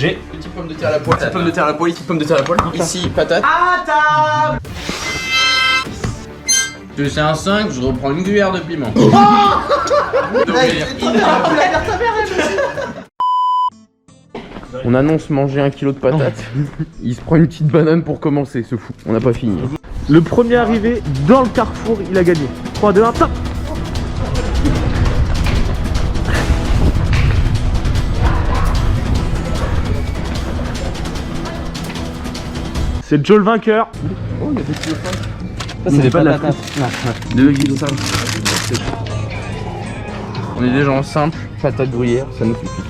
J'ai petite pomme de terre à la poêle, petite pomme de terre à la poêle, petite pomme de terre à la poêle. Ici, patate. à table. C'est un 5, je reprends une cuillère de piment. On annonce manger 1 kilo de patates. Il se prend une petite banane pour commencer, ce fou. On n'a pas fini. Le premier arrivé dans le carrefour, il a gagné. 3, 2, 1, top. C'est Joe le vainqueur. Oh, il y a des kilos. Ça, c'est pas de la patates. 2,5. On est des gens simples, patates gruyère, ça nous suffit.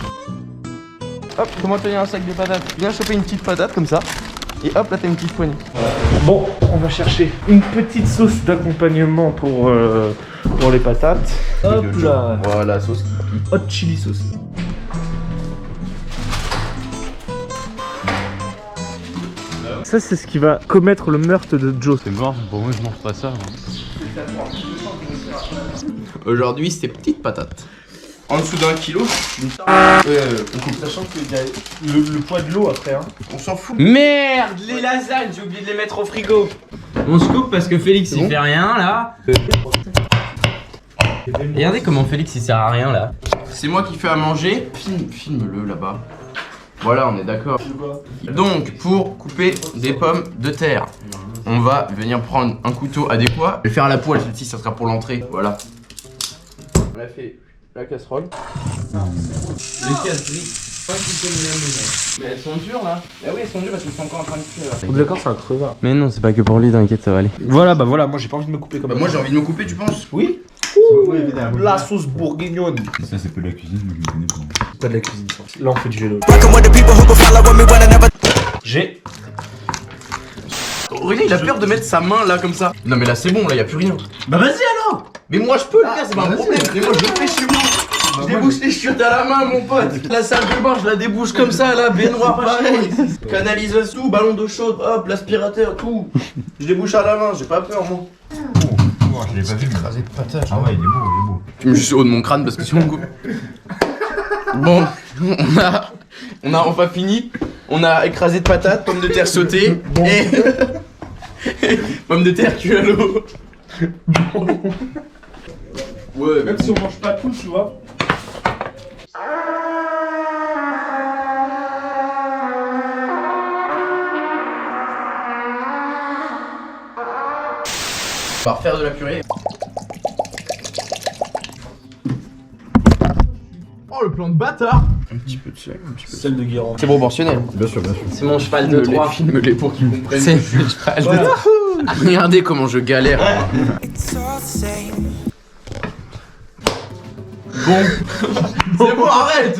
Hop, comment tenir un sac de patates? Viens choper une petite patate comme ça. Et hop, là t'as une petite poignée. Bon, on va chercher une petite sauce d'accompagnement pour les patates. Hop là. Voilà, sauce. Hot chili sauce. Ça, c'est ce qui va commettre le meurtre de Joe. C'est mort, pour moi je mange pas ça. Aujourd'hui, c'est petites patates. En dessous d'1 kilo, on coupe. Sachant qu'il y a le poids de l'eau après. Hein. On s'en fout. Merde, les lasagnes, j'ai oublié de les mettre au frigo. On se coupe parce que Félix il fait rien là. Regardez comment Félix il sert à rien là. C'est moi qui fais à manger. Filme-le là-bas. Voilà, on est d'accord. Donc, pour couper des pommes de terre, on va venir prendre un couteau adéquat. Je vais faire à la poêle, celle-ci, ça sera pour l'entrée. Voilà. On a fait la casserole. Les casse-briques. Mais elles sont dures là. Ah oui, elles sont dures parce qu'elles sont encore en train de cuire. On est d'accord, c'est un crevard. Mais non, c'est pas que pour lui, t'inquiète, ça va aller. Voilà, bah voilà, moi j'ai pas envie de me couper comme ça. Moi j'ai envie de me couper, tu penses? Oui. La sauce bourguignonne. Ça c'est pas de la cuisine, mais je me connais pas. Pas de la cuisine, ça. Là on fait du vélo. J'ai. Regarde, il a peur de mettre sa main là comme ça. Non mais là c'est bon, là y a plus rien. Bah vas-y alors. Mais moi je peux le faire, c'est pas un problème. Mais moi je le fais chez moi. Je débouche les chiottes à la main, mon pote. La salle de bain, je la débouche comme ça, là, baignoire pareil. Canalisation, ballon d'eau chaude, hop, l'aspirateur, tout. Je débouche à la main, j'ai pas peur, moi. Je l'ai pas vu. Écrasé de patate. Ah ouais, il est beau, il est beau. Je me suis haut de mon crâne parce que si on coupe. Bon, on a enfin fini. On a écrasé de patates, pommes de terre sautées et pommes de terre cuites à l'eau. Ouais, Même si on mange pas tout, tu vois. On va refaire de la purée. Oh le plan de bâtard. Un petit peu de sel, un petit peu de Celle de Guérande. C'est proportionnel. Bien sûr, bien sûr. C'est mon cheval de Troie. Filme-les pour qu'ils comprennent. C'est le cheval de Troie. Regardez comment je galère. Bon. C'est bon, arrête.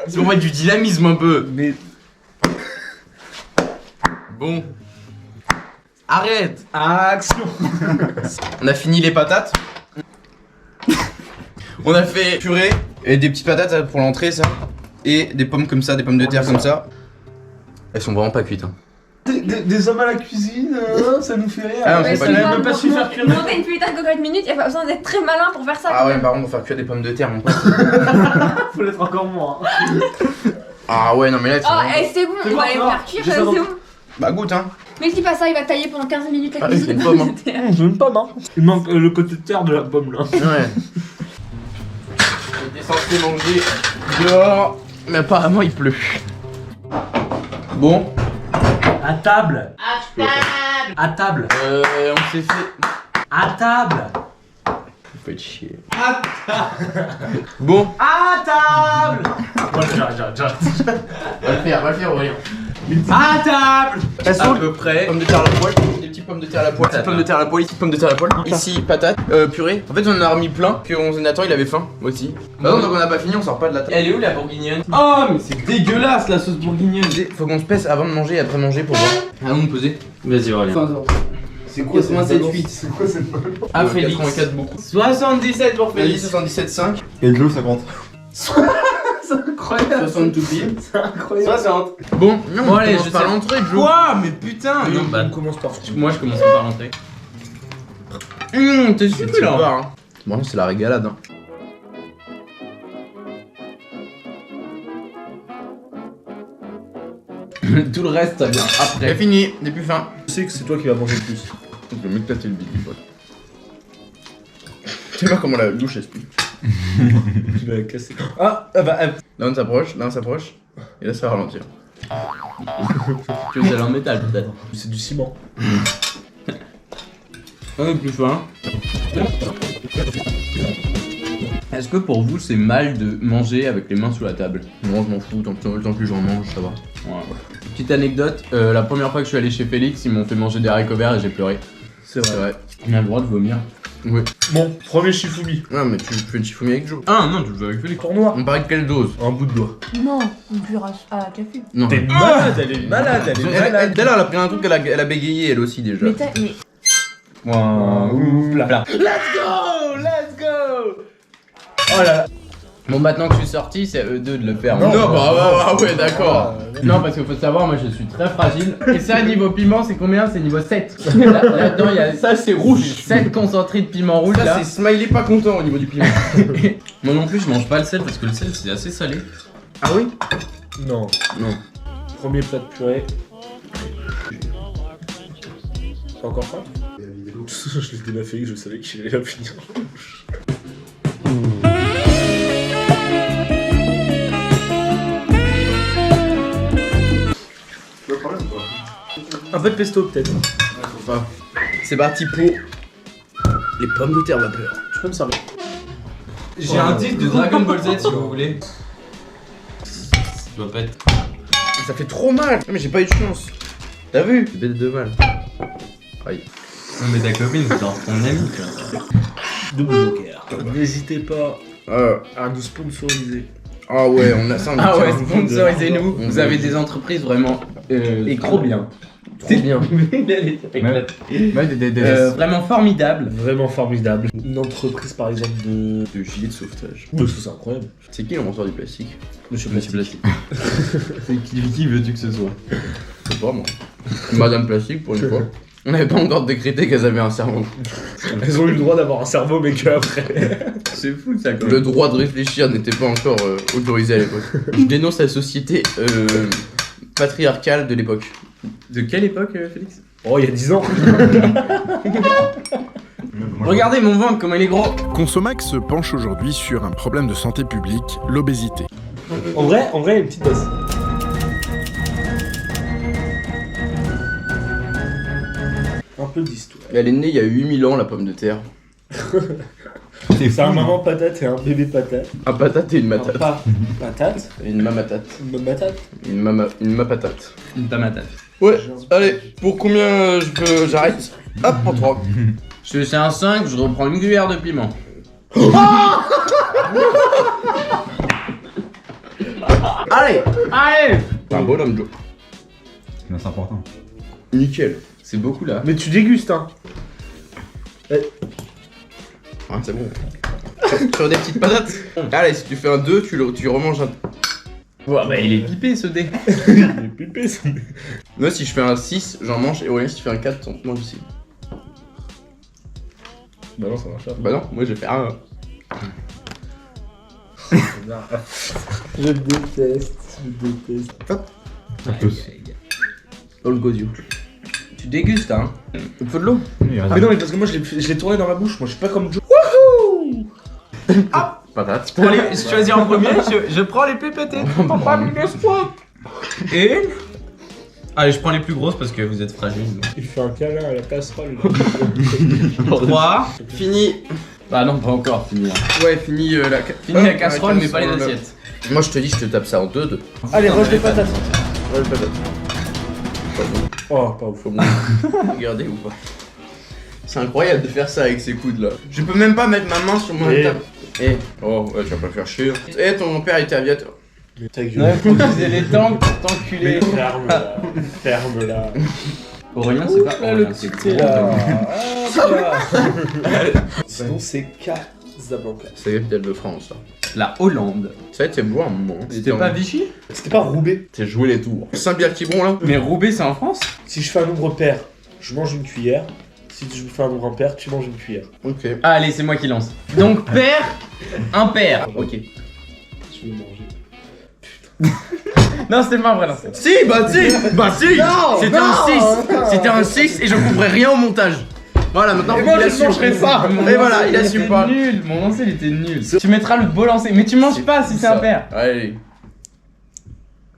C'est pour mettre du dynamisme un peu. Mais. Bon. Arrête. Action. On a fini les patates. On a fait purée et des petites patates pour l'entrée, ça. Et des pommes comme ça, des pommes de terre comme ça. Elles sont vraiment pas cuites. Hein. Des hommes à la cuisine, ça nous fait rire. Ah non, Ouais, c'est ça pas n'a même pas su faire cuire. Monter une putain de cocotte minute, y'a pas besoin d'être très malin pour faire ça. Ah ouais, par contre, on va faire cuire des pommes de terre, mon pote. Faut l'être encore moins. Ah ouais, non, mais là, Oh, c'est bon, C'est on bon, va les ça va. faire cuire, J'ai c'est ça dans- bon. Bah, goûte, hein. Mais si pas ça, il va tailler pendant 15 minutes la Ah oui, c'est cuisine. une pomme, hein. C'est une pomme, hein. Il manque le côté de terre de la pomme là. Ouais. On était censé manger dehors, mais apparemment, il pleut. Bon. À table. À table. On s'est fait. À table. Faut être chier. Bon. À table. Moi j'arrête. Va le faire, Aurélien. À table. Elles À sont peu près. Pommes de terre à la poêle, des petites pommes de terre à la poêle. Petites pommes de terre à la poêle, petites pommes de terre à la poêle. Ici, patates, purée. En fait, on en a remis plein. Que Nathan il avait faim aussi. Bah non, donc on a pas fini, on sort pas de la table. Elle est où la bourguignonne? Oh, mais c'est dégueulasse la sauce bourguignonne. Faut qu'on se pèse avant de manger et après manger pour voir. Allons peser. Vas-y, Aurélien. C'est quoi 87,8. C'est quoi cette balle? Ah, Félix. 84 beaucoup. 77 pour Félix. 77,5. Et de l'eau, ça compte. C'est incroyable. 62 piles. C'est incroyable. 60. Bon, Bon, allez, je je par sais. l'entrée, Joe. Quoi? Mais putain! Non, Non, bah, on commence par. moi je commence par l'entrée. T'es super là. Hein. Bon, c'est la régalade. Hein. Tout le reste, ça vient après. C'est fini, j'ai plus faim. Je sais que c'est toi qui vas manger le plus. Je vais m'éclater le bide, pote. Tu sais pas comment la louche explique. Tu vas la casser. Ah bah. Là on s'approche, et là ça va ralentir. Tu veux celle en métal peut-être? C'est du ciment. On est plus faim. Est-ce que pour vous c'est mal de manger avec les mains sous la table? Moi je m'en fous, tant que j'en mange, ça va. Ouais. Petite anecdote, la première fois que je suis allé chez Félix, ils m'ont fait manger des haricots verts et j'ai pleuré. C'est vrai. On a le droit de vomir. Oui. Bon, premier Shifumi. Non mais tu fais une Shifumi avec Joe. Ah non, tu le fais avec Félix. Corps noir. On paraît de quelle dose? Un bout de doigt. Non, une cuirasse à café. Non. T'es malade, elle est malade, elle est malade. D'ailleurs elle a pris un truc, elle a bégayé elle aussi déjà. Mais Là. Let's go. Oh là là. Bon maintenant que je suis sorti, c'est à eux deux de le faire. Non, bah ouais d'accord. Non parce qu'il faut savoir, moi je suis très fragile. Et ça niveau piment c'est combien? C'est niveau 7. Là-dedans il y a ça c'est rouge. 7 concentrés de piment rouge là. C'est Smiley pas content au niveau du piment. Moi non plus je mange pas le sel parce que le sel c'est assez salé. Ah oui? Non. Non. Premier plat de purée. T'as encore faim? Je l'ai déjà fait, je savais qu'il allait la finir. Un peu de pesto peut-être. C'est parti pour les pommes de terre vapeur. Tu peux me servir? J'ai un disque de Dragon Ball Z si vous voulez. Ça doit pas être. Ça fait trop mal. Mais j'ai pas eu de chance. T'as vu? Bête de mal. Aïe. Non mais ta copine c'est genre ton ami quoi. Double joker. N'hésitez pas à nous sponsoriser. Ah ouais, on a ça. Ah ouais, tient. sponsorisez-nous. Vous avez des entreprises vraiment et trop bien. Trop bien. Vraiment formidable. Vraiment formidable. Une entreprise par exemple de gilet de sauvetage. c'est incroyable. C'est qui le monstre du plastique? Monsieur Monsieur Plastique. Plastique. C'est qui veux-tu que ce soit? C'est pas moi. Madame Plastique pour une fois. On n'avait pas encore décrété qu'elles avaient un cerveau. Elles ont eu le droit d'avoir un cerveau mais qu'après. C'est fou ça quoi. Le droit de réfléchir n'était pas encore autorisé à l'époque. Je dénonce la société patriarcale de l'époque. De quelle époque Félix? Oh il y a 10 ans. Regardez mon ventre comment il est gros. Consomax se penche aujourd'hui sur un problème de santé publique, l'obésité. En vrai, une petite dose. Un peu d'histoire. Elle est née il y a 8000 ans la pomme de terre. C'est un maman patate et un bébé patate. Un patate et une matate. Un pas patate. Et une mamatate. Une patate. Une mapatate. Une tamatate. Ouais, allez, pour combien j'arrête? Hop, pour 3. Je fais un 5, je reprends une cuillère de piment. Allez. Allez. T'es un bonhomme, Joe. C'est important. Nickel. C'est beaucoup là. Mais tu dégustes hein. Ouais, c'est bon. Sur des petites patates. Allez, si tu fais un 2, tu remanges un. Ouais, bah il est pipé ce dé. Il est pipé ça. Moi, si je fais un 6, j'en mange. Et Aurélien, si tu fais un 4, t'en manges aussi. Bah non ça marche pas. Bah non, moi j'ai fait un. Je déteste. Dans le gosier. Tu dégustes hein. Il faut de l'eau. Ah mais non mais parce que moi je l'ai tourné dans ma bouche, moi je suis pas comme Joe. Patate. Pour les choisir en premier, je prends les plus pétés. Et une. Allez, je prends les plus grosses parce que vous êtes fragiles. donc. Il fait un câlin à la casserole. 3. Fini. Bah non, pas encore fini. Ouais, fini la. Fini la casserole, mais pas les casserole. assiettes. Moi, je te dis, je te tape ça en 2. Allez, range les patates. Ouais, patate. Oh, pas ouf. Faut regarder ou pas. C'est incroyable de faire ça avec ces coudes là. Je peux même pas mettre ma main sur mon table. Eh. Oh, ouais, tu vas pas faire chier. Eh, ton père était aviateur. Ta Ouais, gueule. faut utiliser les tanks pour t'enculer. Ferme là. Aurélien, c'est pas Là, le Aurélien, c'est petit gros. là. Sinon, c'est Casablanca. C'est la capitale de France là. La Hollande. Ça a été beau un moment. C'était pas Vichy? C'était pas Roubaix. T'as joué les tours. Saint-Pierre-Quiberon là. Mais Roubaix, c'est en France? Si je fais un nombre pair, je mange une cuillère. Si je fais un nombre impair, tu manges une cuillère. Ok. Ah, allez, c'est moi qui lance. Donc, père, impair. Ok. Je vais manger. Putain. Non, c'était pas un vrai lancer. Si, bah si. C'était un 6. C'était un 6 et je couperai rien au montage. Voilà, maintenant Et faut moi, qu'il je assume. mangerai ça. Et voilà, il assume pas. Nul, mon lancer il était nul. Tu mettras le beau lancer, mais tu manges pas si c'est un pair. Allez.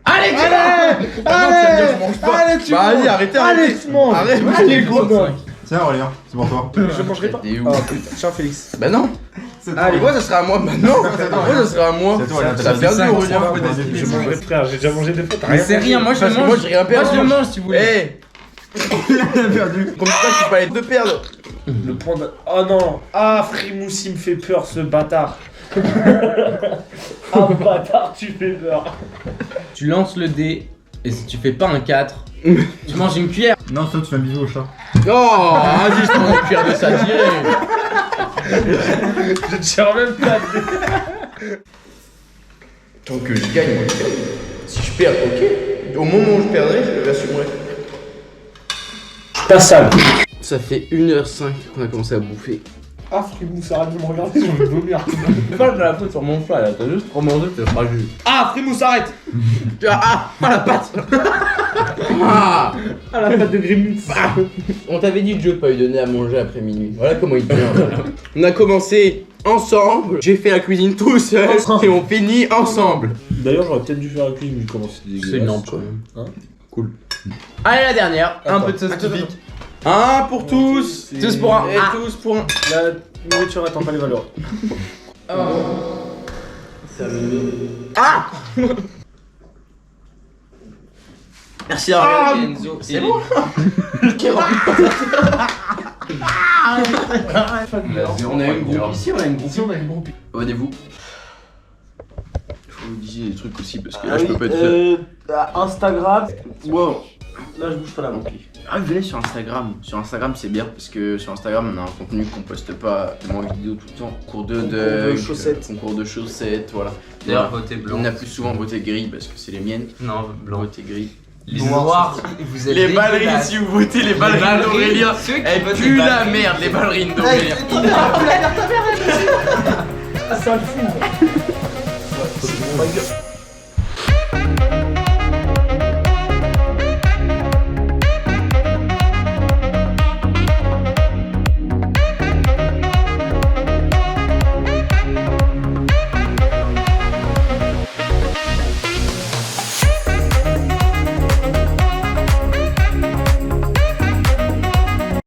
Allez, Non, tu vas me dire, je mange pas. Allez, tu Bah vas-y, manges. arrêtez, Allez, arrêtez. tu manges. Arrête. Allez, gros gosse. Tiens, Aurélien, c'est pour toi. Je mangerai pas. T'es où Oh putain, tiens Félix. Bah non. Allez, Pourquoi ça sera à moi? Bah non. Pourquoi ça sera à moi? C'est toi, là, T'as perdu, Aurélien. Je mangerai frère, j'ai déjà mangé des fois. Mais c'est rien, moi je le Parce que mange. moi, j'ai rien perdu. Moi je le mange si vous voulez. Eh. Comme ça, tu parlais de perdre. Le prendre. Oh non. Ah, Frimousse, il me fait peur ce bâtard. Ah, bâtard, tu fais peur. Tu lances le dé et si tu fais pas un 4, tu manges une cuillère. Non, ça, tu fais un bisou au chat. Oh, vas-y, je prends une cuillère de ça direct. Je tire même pas. Tant que je gagne, moi je gagne. Si je perds, ok. Au moment où je perdrai, je l'assumerai. Pas sale. Ça fait 1h05 qu'on a commencé à bouffer. Ah, Frimousse, arrête de me regarder, je vais vomir. Pas de la faute sur mon choix là, t'as juste trop mangé, t'es fragile. Ah, Frimousse, arrête. Ah, la patte. Ah, Ah, la pâte de Grimmins. on t'avait dit que Joe pas lui donner à manger après minuit. Voilà comment il devient. On a commencé ensemble, j'ai fait la cuisine tout seul et on finit ensemble. D'ailleurs, j'aurais peut-être dû faire la cuisine, vu comment c'est dégueulasse. C'est une lampe quand même. Hein Cool. Allez, la dernière. Un peu de sauce Attends, typique. Un pour tous. C'est- Tous pour un. Et tous pour un. La nourriture attend pas les valeurs. Merci à Enzo. C'est bon. On a une groupe ici, on a une groupe. Abonnez-vous. Faut vous disiez des trucs aussi parce que là je peux pas être. Instagram. Wow. Là, je bouge pas la langue. Ah, venez sur Instagram. Sur Instagram, c'est bien parce que sur Instagram, on a un contenu qu'on poste pas tellement en vidéo tout le temps. Concours de chaussettes. Concours de chaussettes, voilà. D'ailleurs, Voilà. votez On blanc. a plus souvent voté gris parce que c'est les miennes. Non, blanc. Voté gris. Les noirs, vous êtes Les ballerines, dégueulasses. si vous votez les ballerines d'Aurélien, Ceux qui elles votent les puent la ballerines. merde, les ballerines d'Aurélien. Ah, c'est un film.